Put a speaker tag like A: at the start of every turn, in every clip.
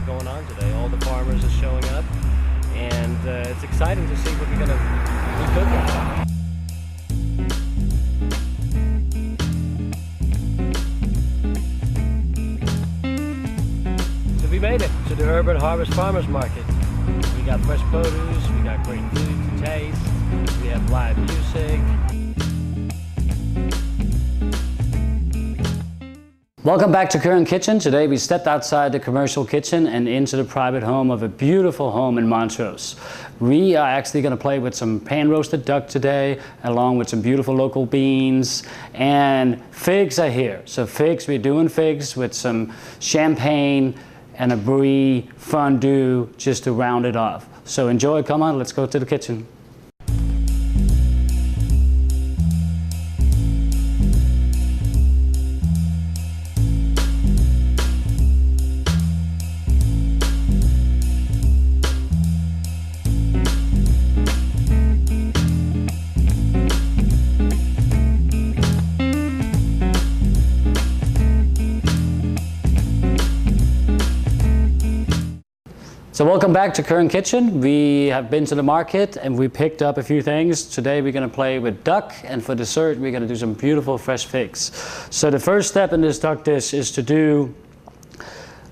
A: got going on today. All the farmers are showing up, and it's exciting to see what we're going to be cooking. So we made it to the Urban Harvest Farmers Market. We got fresh produce, we got great food to taste, we have live music.
B: Welcome back to Currant Kitchen. Today we stepped outside the commercial kitchen and into the private home of a beautiful home in Montrose. We are actually going to play with some pan-roasted duck today, along with some beautiful local beans, and figs are here. So figs, we're doing figs with some champagne and a brie fondue just to round it off. So enjoy, come on, let's go to the kitchen. So welcome back to Currant Kitchen. We have been to the market and we picked up a few things. Today we're going to play with duck, and for dessert we're going to do some beautiful fresh figs. So the first step in this duck dish is to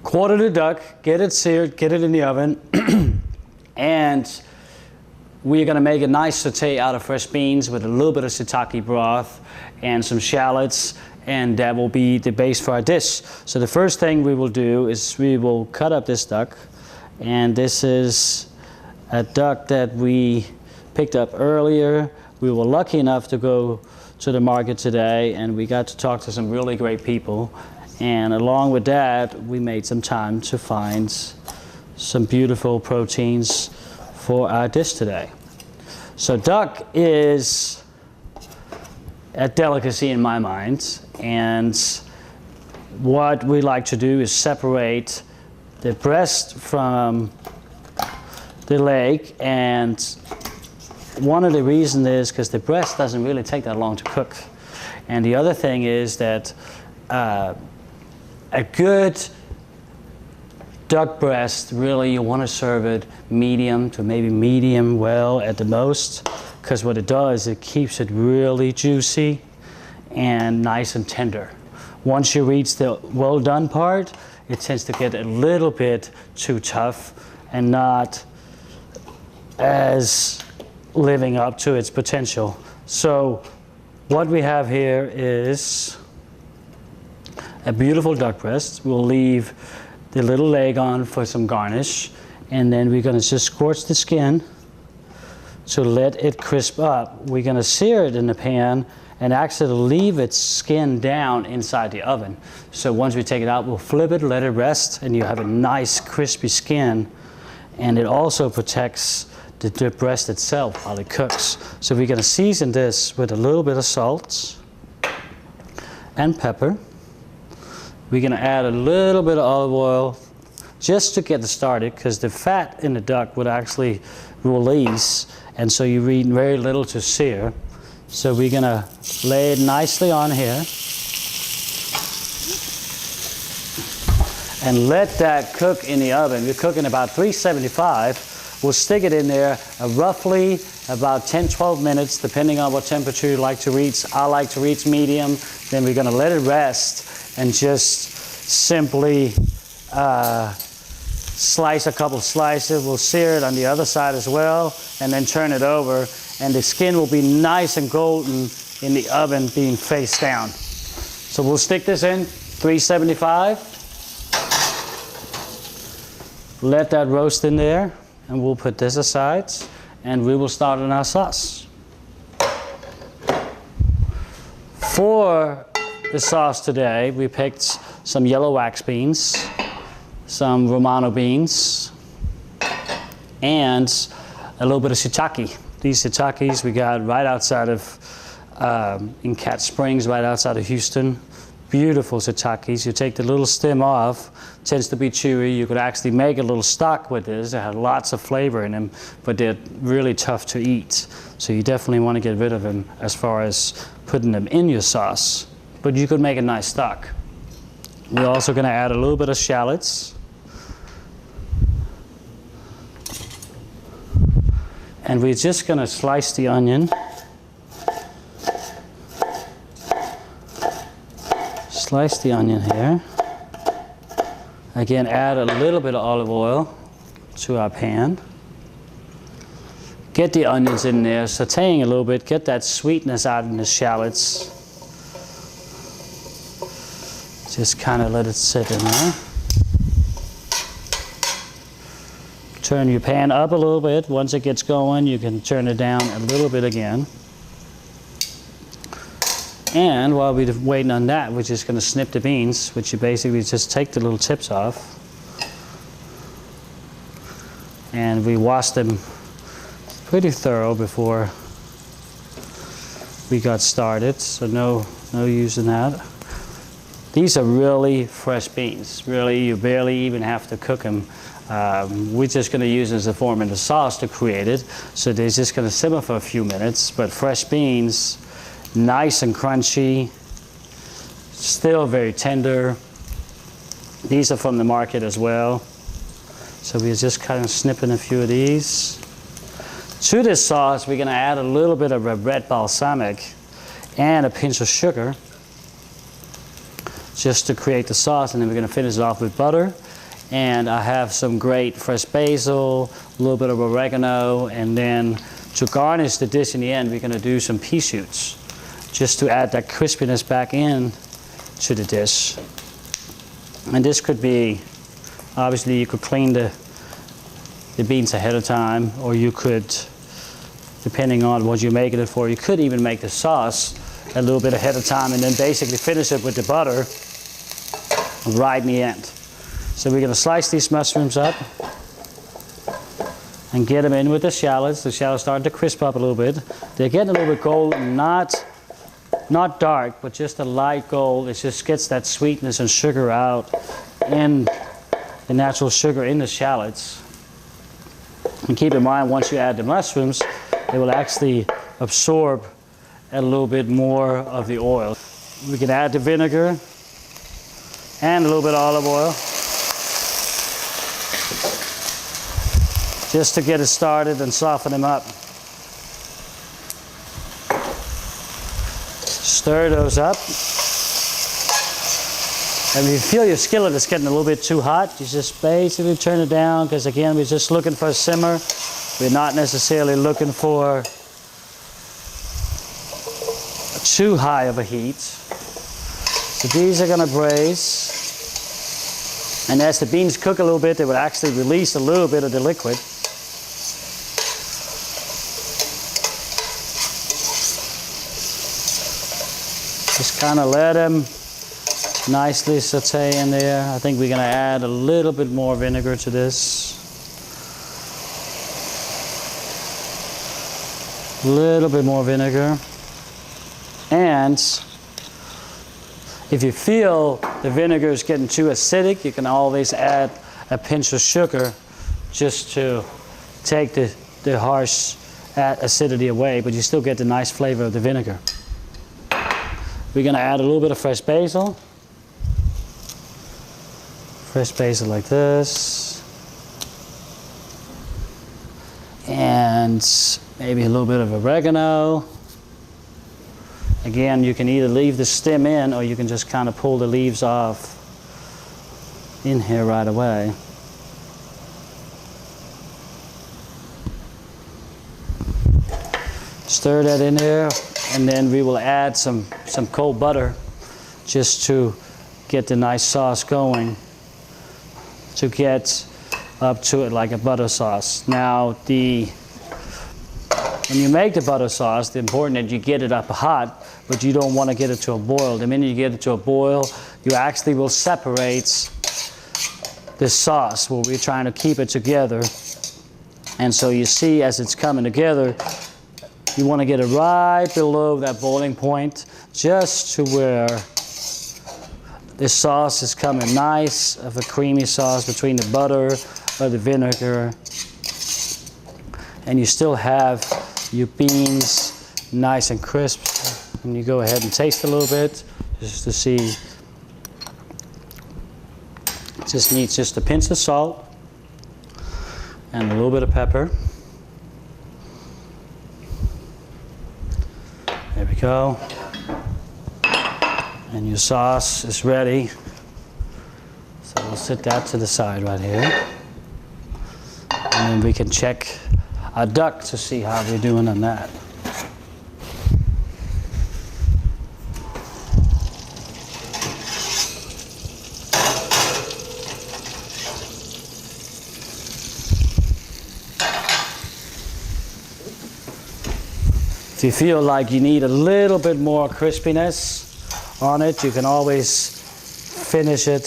B: quarter the duck, get it seared, get it in the oven, and we're going to make a nice sauté out of fresh beans with a little bit of shiitake broth and some shallots, and that will be the base for our dish. So the first thing we will do is we will cut up this duck. And this is a duck that we picked up earlier. We were lucky enough to go to the market today, and we got to talk to some really great people. And along with that, we made some time to find some beautiful proteins for our dish today. So duck is a delicacy in my mind, and what we like to do is separate the breast from the leg, and one of the reasons is because the breast doesn't really take that long to cook. And the other thing is that a good duck breast, really you want to serve it medium to maybe medium well at the most, because what it does, it keeps it really juicy and nice and tender. Once you reach the well done part, it tends to get a little bit too tough and not as living up to its potential. So what we have here is a beautiful duck breast. We'll leave the little leg on for some garnish, and then we're going to just scorch the skin to let it crisp up. We're going to sear it in the pan and actually leave its skin down inside the oven. So once we take it out, we'll flip it, let it rest, and you have a nice crispy skin. And it also protects the breast itself while it cooks. So we're gonna season this with a little bit of salt and pepper. We're gonna add a little bit of olive oil just to get it started, because the fat in the duck would actually release, and so you need very little to sear. So we're gonna lay it nicely on here and let that cook in the oven. We're cooking about 375. We'll stick it in there roughly about 10-12 minutes, depending on what temperature you like to reach. I like to reach medium. Then we're gonna let it rest and just simply slice a couple slices. We'll sear it on the other side as well, and then turn it over. And the skin will be nice and golden in the oven, being face down. So we'll stick this in 375. Let that roast in there, and we'll put this aside, and we will start on our sauce. For the sauce today, we picked some yellow wax beans, some Romano beans, and a little bit of shiitake. These shiitakes we got right outside of, in Cat Springs, right outside of Houston. Beautiful shiitakes. You take the little stem off, tends to be chewy. You could actually make a little stock with this. They have lots of flavor in them, but they're really tough to eat. So you definitely want to get rid of them as far as putting them in your sauce. But you could make a nice stock. We're also going to add a little bit of shallots And we're just gonna slice the onion. Slice the onion here. Again, add a little bit of olive oil to our pan. Get the onions in there, sauteing a little bit, get that sweetness out in the shallots. Just kind of let it sit in there. Turn your pan up a little bit. Once it gets going, you can turn it down a little bit again. And while we're waiting on that, we're just going to snip the beans, which you basically just take the little tips off. And we wash them pretty thorough before we got started, so no use in that. These are really fresh beans. Really, you barely even have to cook them. We're just going to use as a form in the sauce to create it, so they're just going to simmer for a few minutes. But fresh beans, nice and crunchy, still very tender. These are from the market as well. So we're just kind of snipping a few of these. To this sauce, we're going to add a little bit of red balsamic and a pinch of sugar just to create the sauce, and then we're going to finish it off with butter. And I have some great fresh basil, a little bit of oregano, and then to garnish the dish in the end, we're going to do some pea shoots, just to add that crispiness back in to the dish. And this could be, obviously you could clean the beans ahead of time, or you could, depending on what you're making it for, you could even make the sauce a little bit ahead of time and then basically finish it with the butter right in the end. So we're going to slice these mushrooms up and get them in with the shallots. The shallots start to crisp up a little bit. They're getting a little bit golden, not dark, but just a light gold. It just gets that sweetness and sugar out in the natural sugar in the shallots. And keep in mind, once you add the mushrooms, they will actually absorb a little bit more of the oil. We can add the vinegar and a little bit of olive oil just to get it started and soften them up. Stir those up. And if you feel your skillet is getting a little bit too hot, you just basically turn it down, because again, we're just looking for a simmer. We're not necessarily looking for too high of a heat. So these are going to braise. And as the beans cook a little bit, they will actually release a little bit of the liquid. Just kind of let them nicely saute in there. I think we're going to add a little bit more vinegar to this. A little bit more vinegar. And if you feel the vinegar is getting too acidic, you can always add a pinch of sugar just to take the harsh acidity away, but you still get the nice flavor of the vinegar. We're going to add a little bit of fresh basil. Fresh basil like this. And maybe a little bit of oregano. Again, you can either leave the stem in, or you can just kind of pull the leaves off in here right away. Stir that in there, and then we will add some cold butter just to get the nice sauce going, to get up to it like a butter sauce. Now, when you make the butter sauce, it's important that you get it up hot, but you don't want to get it to a boil. The minute you get it to a boil, you actually will separate the sauce where we're trying to keep it together. And so you see, as it's coming together, you want to get it right below that boiling point, just to where the sauce is coming nice, of a creamy sauce between the butter or the vinegar. And you still have your beans nice and crisp. And you go ahead and taste a little bit, just to see. It just needs just a pinch of salt and a little bit of pepper. go. And your sauce is ready. So we'll set that to the side right here. And then we can check our duck to see how we're doing on that. If you feel like you need a little bit more crispiness on it, you can always finish it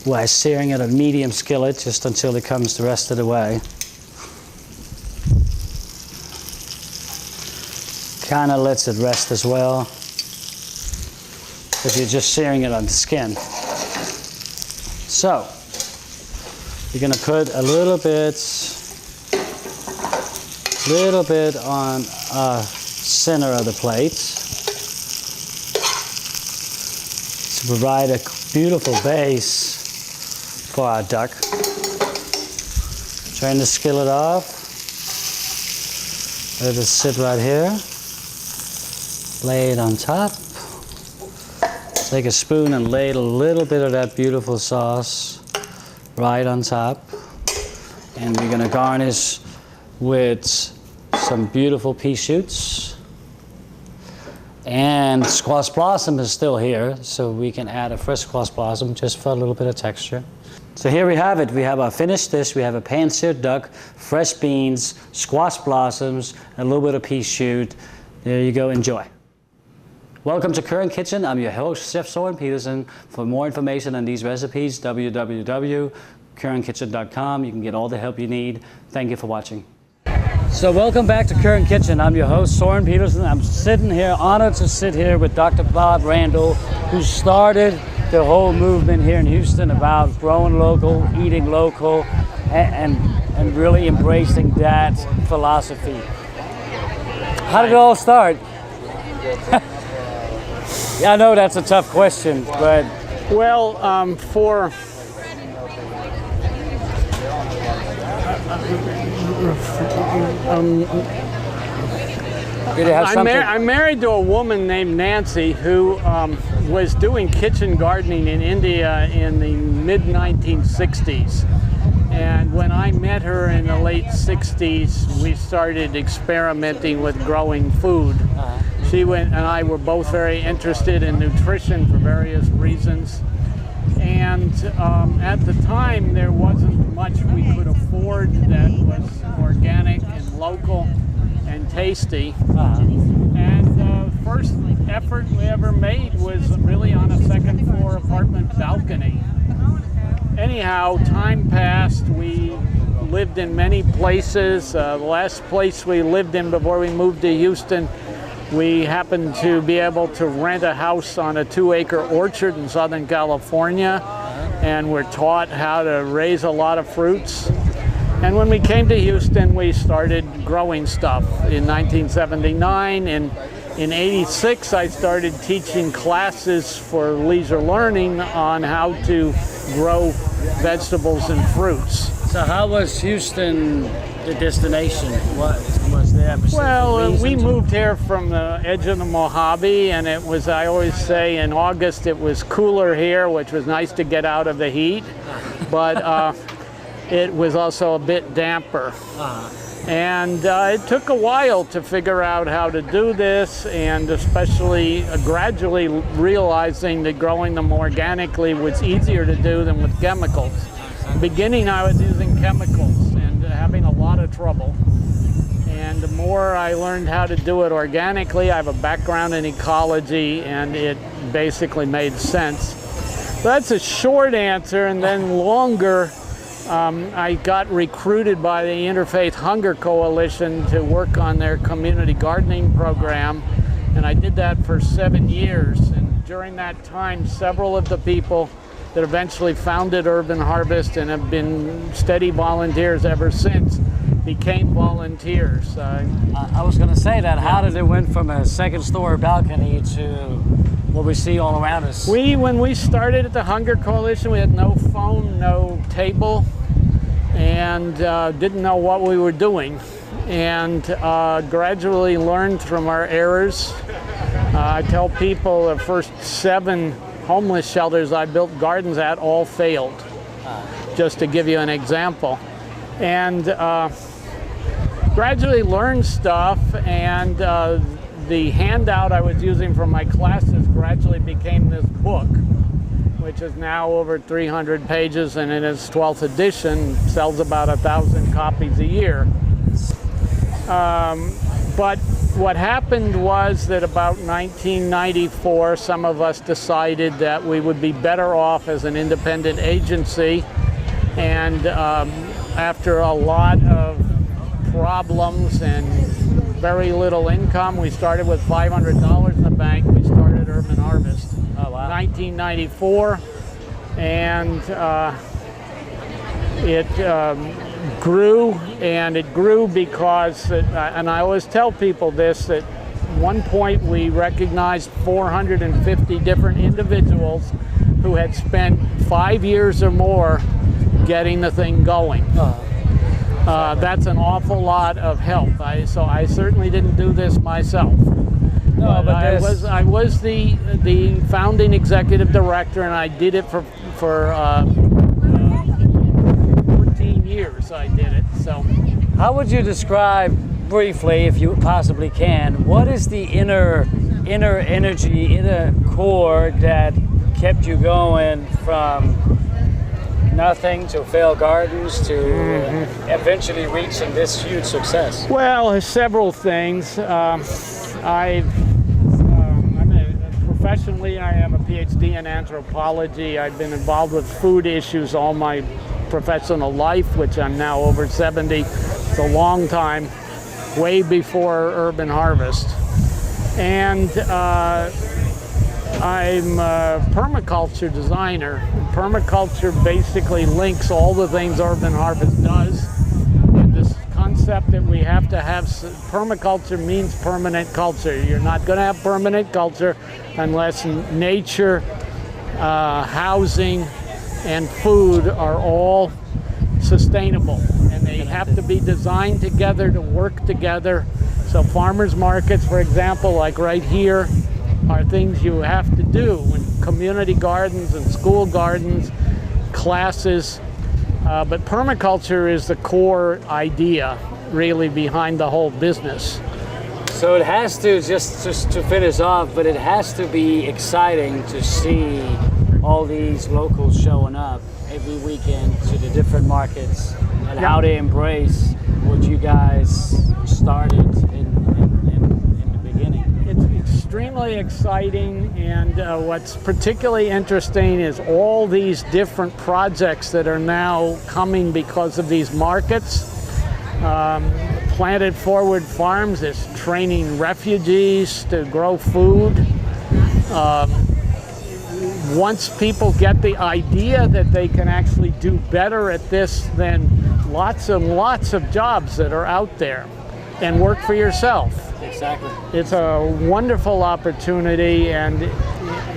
B: by searing it on a medium skillet just until it comes the rest of the way. Kind of lets it rest as well, if you're just searing it on the skin. So, you're going to put a little bit on center of the plate to provide a beautiful base for our duck. Turn the skillet off. Let it sit right here. Lay it on top. Take a spoon and lay a little bit of that beautiful sauce right on top. And we're going to garnish with some beautiful pea shoots. And squash blossom is still here, so we can add a fresh squash blossom just for a little bit of texture. So here we have it. We have our finished dish. We have a pan-seared duck, fresh beans, squash blossoms, and a little bit of pea shoot. There you go, enjoy. Welcome to Currant Kitchen. I'm your host, Chef Soren Petersen. For more information on these recipes, www.currantkitchen.com. You can get all the help you need. Thank you for watching. So welcome back to Currant Kitchen. I'm your host, Soren Petersen. I'm sitting here, honored to sit here with Dr. Bob Randall, who started the whole movement here in Houston about growing local, eating local, and really embracing that philosophy. How did it all start? Yeah, I know that's a tough question, but...
C: Well, I'm married to a woman named Nancy who was doing kitchen gardening in India in the mid-1960s. And when I met her in the late 60s, we started experimenting with growing food. She and I were both very interested in nutrition for various reasons. And at the time, there wasn't much we could afford that was organic and local and tasty. And the first effort we ever made was really on a second floor apartment balcony. Anyhow, time passed. We lived in many places. The last place we lived in before we moved to Houston, we happened to be able to rent a house on a 2-acre orchard in Southern California, and we're taught how to raise a lot of fruits. And when we came to Houston, we started growing stuff in 1979. And in '86, I started teaching classes for leisure learning on how to grow vegetables and fruits.
B: So how was Houston the destination? What was there?
C: Well, we moved here from the edge of the Mojave, and it was, I always say, in August it was cooler here, which was nice to get out of the heat, but it was also a bit damper. And it took a while to figure out how to do this, and especially gradually realizing that growing them organically was easier to do than with chemicals. Beginning, I was using chemicals and having a lot of trouble. And the more I learned how to do it organically, I have a background in ecology, and it basically made sense. So that's a short answer, and then longer. I got recruited by the Interfaith Hunger Coalition to work on their community gardening program, and I did that for 7 years. And during that time, several of the people that eventually founded Urban Harvest and have been steady volunteers ever since became volunteers.
B: I was going to say that. How did it went from a second-story balcony to what we see all around us?
C: When we started at the Hunger Coalition, we had no phone, no table, and didn't know what we were doing. and gradually learned from our errors. I tell people the first 7 homeless shelters I built gardens at all failed, just to give you an example. And gradually learned stuff, and the handout I was using from my classes gradually became this book, which is now over 300 pages, and in its 12th edition sells about 1,000 copies a year. But what happened was that about 1994, some of us decided that we would be better off as an independent agency, and after a lot of problems and very little income, we started with $500 in the bank. We started Urban Harvest.
B: Oh, wow.
C: 1994, and it grew, and it grew because, and I always tell people this, at one point we recognized 450 different individuals who had spent 5 years or more getting the thing going. That's an awful lot of help. So I certainly didn't do this myself.
B: No, but
C: I was the founding executive director, and I did it for 14 years. I did it. So,
B: how would you describe briefly, if you possibly can, what is the inner energy, inner core that kept you going from nothing to failed gardens to eventually reaching this huge success?
C: Well, several things. Professionally, I have a PhD in anthropology. I've been involved with food issues all my professional life, which I'm now over 70. It's a long time, way before Urban Harvest. And I'm a permaculture designer. Permaculture basically links all the things Urban Harvest does. And this concept that we have to have, permaculture means permanent culture. You're not going to have permanent culture unless nature, housing, and food are all sustainable. And they have to be designed together to work together. So farmers markets, for example, like right here, are things you have to do, and community gardens and school gardens, classes. But permaculture is the core idea, really, behind the whole business.
B: So it has to, just to finish off, but it has to be exciting to see all these locals showing up every weekend to the different markets, and how they embrace what you guys started in the beginning.
C: It's extremely exciting, and what's particularly interesting is all these different projects that are now coming because of these markets. Planted Forward Farms is training refugees to grow food. Once people get the idea that they can actually do better at this, then lots and lots of jobs that are out there, and work for yourself.
B: Exactly.
C: It's a wonderful opportunity, and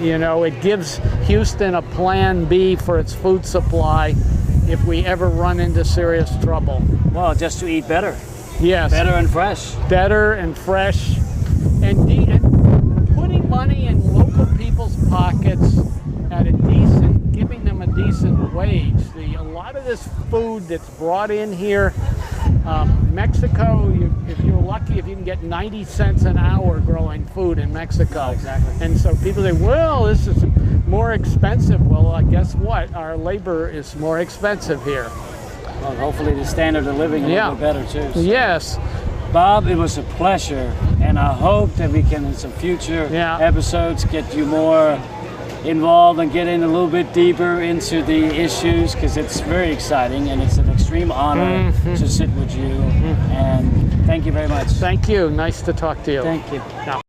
C: you know, it gives Houston a plan B for its food supply if we ever run into serious trouble.
B: Well, just to eat better.
C: Yes.
B: Better and fresh.
C: Better and fresh, and putting money in local people's pockets at a decent, giving them a decent wage. A lot of this food that's brought in here, Mexico, if you're lucky, if you can get 90 cents an hour growing food in Mexico.
B: Exactly.
C: And so people say, well, this is more expensive. Well, guess what? Our labor is more expensive here.
B: Well, hopefully the standard of living a little bit better too. So.
C: Yes.
B: Bob, it was a pleasure, and I hope that we can, in some future episodes, get you more involved and get in a little bit deeper into the issues, because it's very exciting, and it's an extreme honor to sit with you. And thank you very much.
C: Thank you. Nice to talk to you.
B: Thank you.
C: Yeah.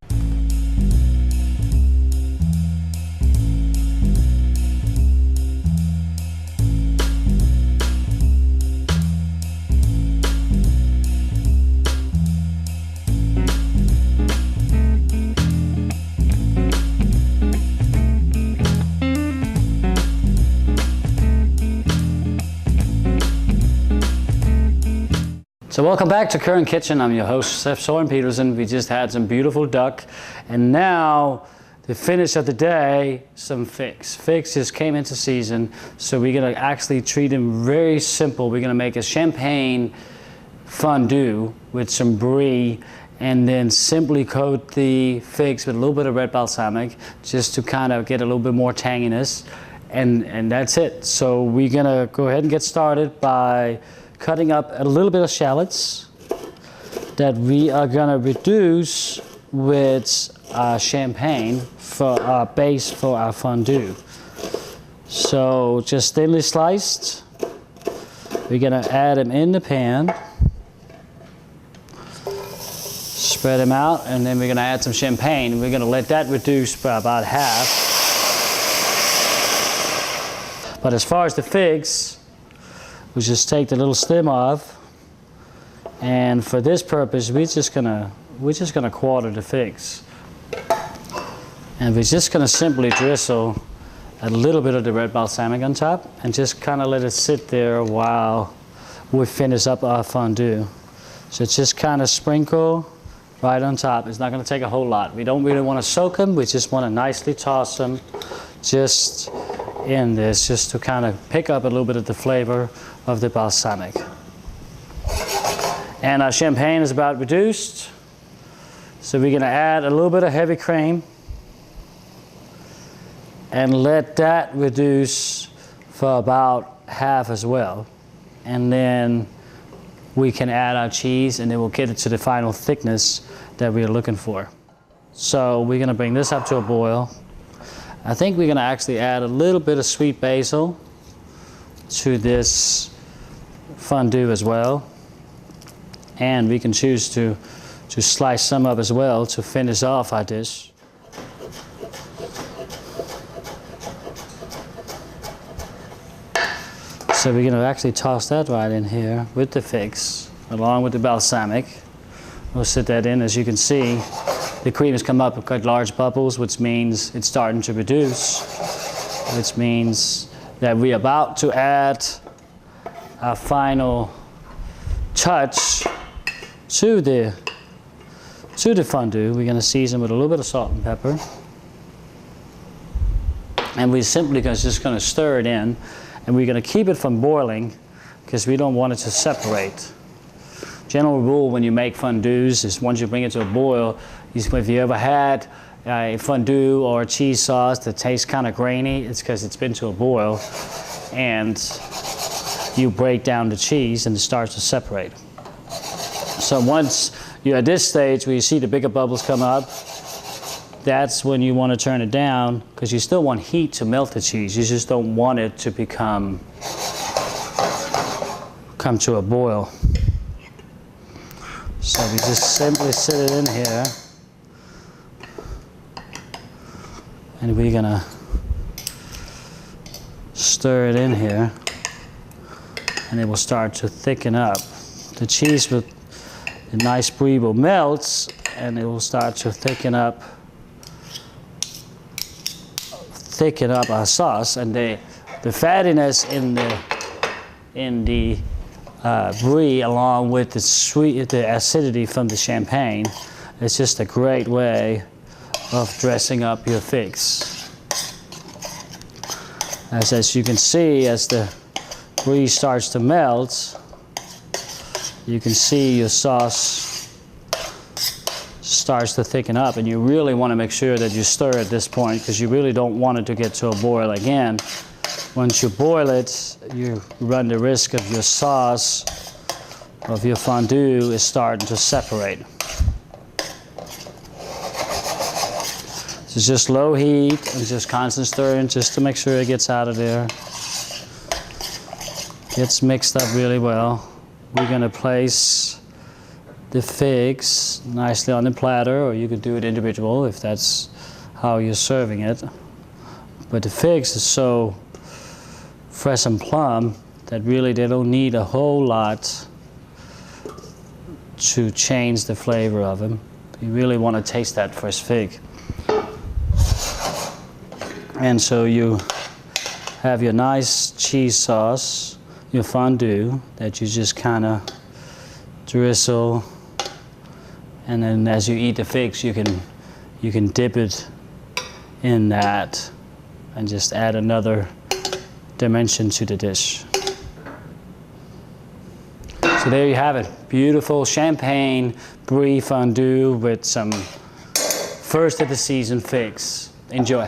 B: So welcome back to Currant Kitchen. I'm your host, Chef Søren Petersen. We just had some beautiful duck, and now the finish of the day, some figs. Figs just came into season, so we're gonna actually treat them very simple. We're gonna make a champagne fondue with some brie, and then simply coat the figs with a little bit of red balsamic, just to kind of get a little bit more tanginess, and that's it. So we're gonna go ahead and get started by cutting up a little bit of shallots that we are gonna reduce with champagne for our base for our fondue. So just thinly sliced, we're gonna add them in the pan, spread them out, and then we're gonna add some champagne. We're gonna let that reduce by about half. But as far as the figs, we just take the little stem off, and for this purpose, we're just gonna quarter the figs. And we're just gonna simply drizzle a little bit of the red balsamic on top, and just kind of let it sit there while we finish up our fondue. So just kind of sprinkle right on top. It's not gonna take a whole lot. We don't really wanna soak them, we just wanna nicely toss them just in this, just to kind of pick up a little bit of the flavor of the balsamic. And our champagne is about reduced, so we're gonna add a little bit of heavy cream and let that reduce for about half as well. And then we can add our cheese, and then we'll get it to the final thickness that we're looking for. So we're gonna bring this up to a boil. I think we're gonna actually add a little bit of sweet basil to this fondue as well. And we can choose to slice some up as well to finish off our dish. So we're gonna actually toss that right in here with the figs, along with the balsamic. We'll sit that in. As you can see, the cream has come up with quite large bubbles, which means it's starting to reduce, which means that we're about to add our final touch to the fondue. We're gonna season with a little bit of salt and pepper. And we're simply just gonna stir it in, and we're gonna keep it from boiling because we don't want it to separate. General rule when you make fondues is once you bring it to a boil, if you ever had a fondue or a cheese sauce that tastes kind of grainy, it's because it's been to a boil, and you break down the cheese and it starts to separate. So once you're at this stage where you see the bigger bubbles come up, that's when you want to turn it down, because you still want heat to melt the cheese. You just don't want it to come to a boil. So we just simply sit it in here, and we're gonna stir it in here, and it will start to thicken up. The cheese with the nice brie will melt, and it will start to thicken up our sauce, and the fattiness in the brie, along with the acidity from the champagne, is just a great way of dressing up your figs. As you can see, as the brie starts to melt, you can see your sauce starts to thicken up, and you really want to make sure that you stir at this point, because you really don't want it to get to a boil again. Once you boil it, you run the risk of your sauce, of your fondue, is starting to separate. So just low heat and just constant stirring, just to make sure it gets out of there. Gets mixed up really well. We're gonna place the figs nicely on the platter, or you could do it individual if that's how you're serving it. But the figs are so fresh and plump that really they don't need a whole lot to change the flavor of them. You really want to taste that fresh fig. And so you have your nice cheese sauce, your fondue that you just kind of drizzle, and then as you eat the figs, you can dip it in that and just add another dimension to the dish. So there you have it, beautiful champagne brie fondue with some first of the season figs. Enjoy.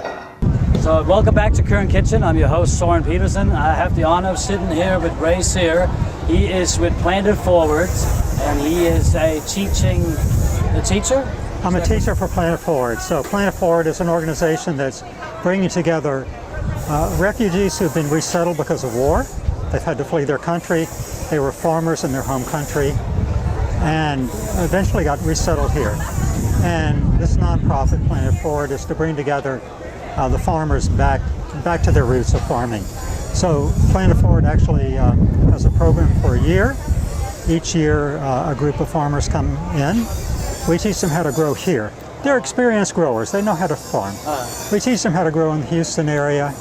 B: So welcome back to Currant Kitchen. I'm your host, Soren Peterson. I have the honor of sitting here with Ray Sear. He is with Planted Forward, and he is a teacher?
D: I'm a teacher for Planted Forward. So Planted Forward is an organization that's bringing together refugees who've been resettled because of war. They've had to flee their country. They were farmers in their home country and eventually got resettled here. And this nonprofit, Planted Forward, is to bring together the farmers back to their roots of farming. So Planted Forward actually has a program for a year. Each year a group of farmers come in. We teach them how to grow here. They're experienced growers. They know how to farm. We teach them how to grow in the Houston area.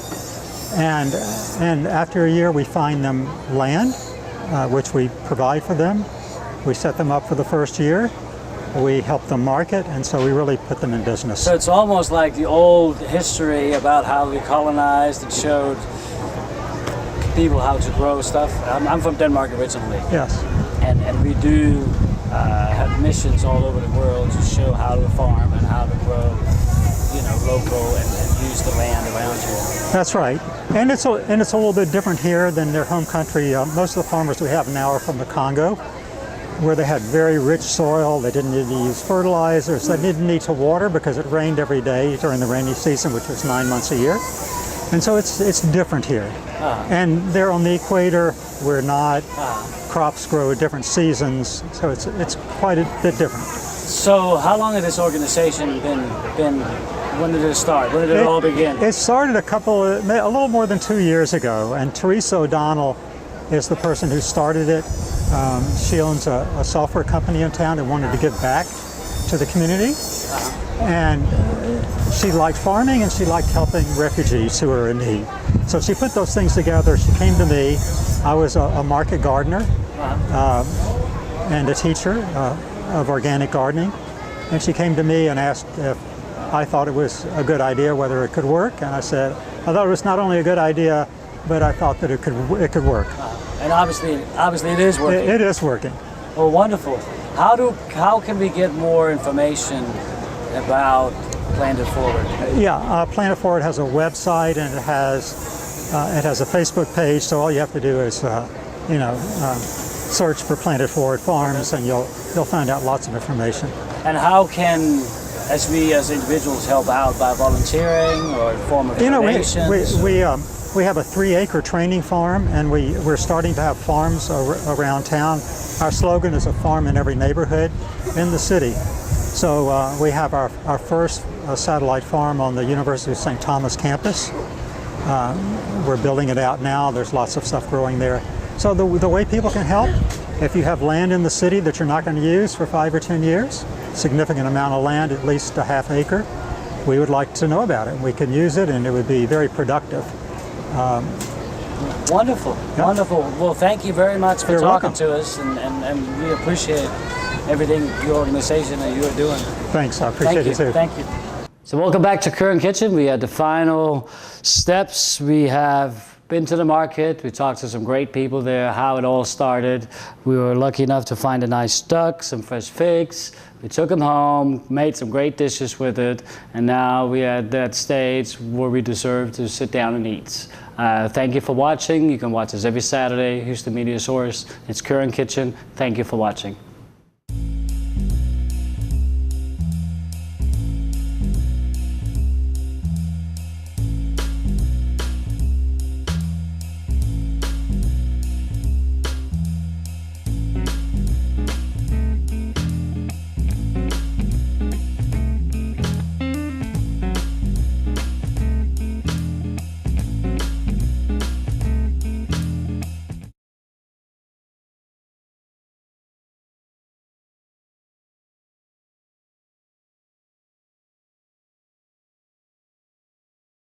D: And after a year we find them land, which we provide for them. We set them up for the first year. We help them market, and so we really put them in business.
B: So it's almost like the old history about how we colonized and showed people how to grow stuff. I'm from Denmark originally.
D: Yes.
B: And we do have missions all over the world to show how to farm and how to grow, local and use the land around you.
D: That's right. And it's a little bit different here than their home country. Most of the farmers we have now are from the Congo, where they had very rich soil. They didn't need to use fertilizers. They didn't need to water because it rained every day during the rainy season, which was 9 months a year. And so it's different here. And they're on the equator. We're not. Crops grow at different seasons, so it's quite a bit different.
B: So how long has this organization been when did it start? When did it all begin?
D: It started a little more than 2 years ago, and Teresa O'Donnell is the person who started it. She owns a software company in town and wanted to give back to the community. And she liked farming and she liked helping refugees who are in need. So she put those things together. She came to me. I was a market gardener and a teacher of organic gardening. And she came to me and asked if I thought it was a good idea, whether it could work. And I said, I thought it was not only a good idea, but I thought that it could work.
B: And obviously it is working.
D: It is working.
B: Oh, wonderful. How can we get more information about Planted Forward?
D: Yeah, Planted Forward has a website and it has a Facebook page. So all you have to do is, search for Planted Forward Farms, and you'll find out lots of information.
B: And how can we as individuals help out by volunteering or in form of donations?
D: We have a 3-acre training farm, and we're starting to have farms around town. Our slogan is a farm in every neighborhood in the city. So we have our first satellite farm on the University of St. Thomas campus. We're building it out now. There's lots of stuff growing there. So the way people can help, if you have land in the city that you're not going to use for 5 or 10 years, significant amount of land, at least a ½ acre, we would like to know about it. We can use it, and it would be very productive.
B: Wonderful, yeah. Wonderful. Well, thank you very much for talking to us, and we appreciate everything your organization and you are doing.
D: Thanks, I appreciate it too.
B: Thank you. So welcome back to Currant Kitchen. We had the final steps. We have been to the market. We talked to some great people there, how it all started. We were lucky enough to find a nice duck, some fresh figs. We took them home, made some great dishes with it, and now we are at that stage where we deserve to sit down and eat. Thank you for watching. You can watch us every Saturday. Houston Media Source. It's Currant Kitchen. Thank you for watching.